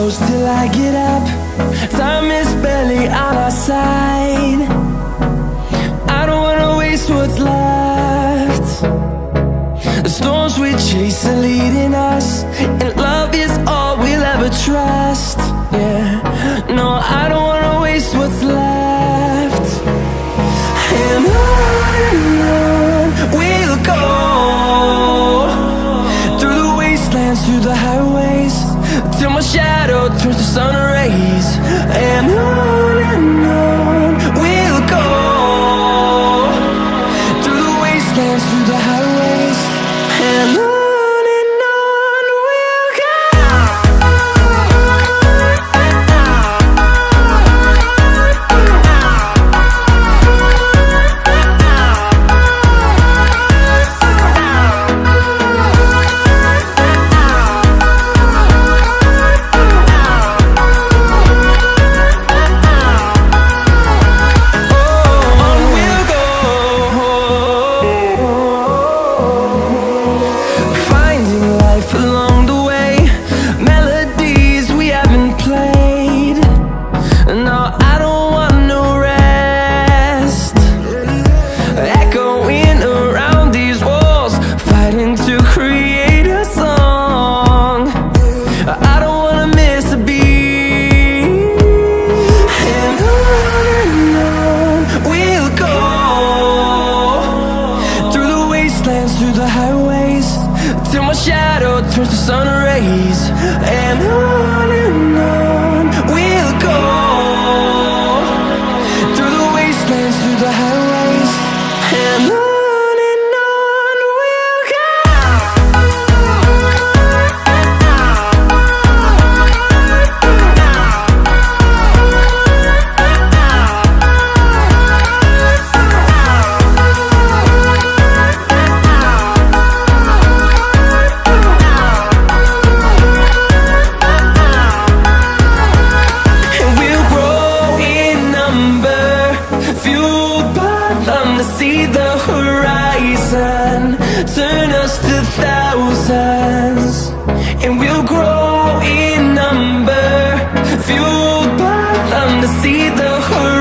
close till I get up. Time is barely on our side. I don't wanna waste what's left. The storms we chase are leading us, and love is all we'll ever trust. Yeah, no, I don't wanna waste what's left. And on we'll go, through the wastelands, through the highways, till my shadow turns to sun rays. And on we'll go, through the wastelands, through the highways, and on we'll go. Through the highways, till my shadow turns to sun rays. And on we'll go, through the wastelands, through the highways, and on we'll go. See the horizon, turn us to thousands, and we'll grow in number, fueled by them to see the horizon.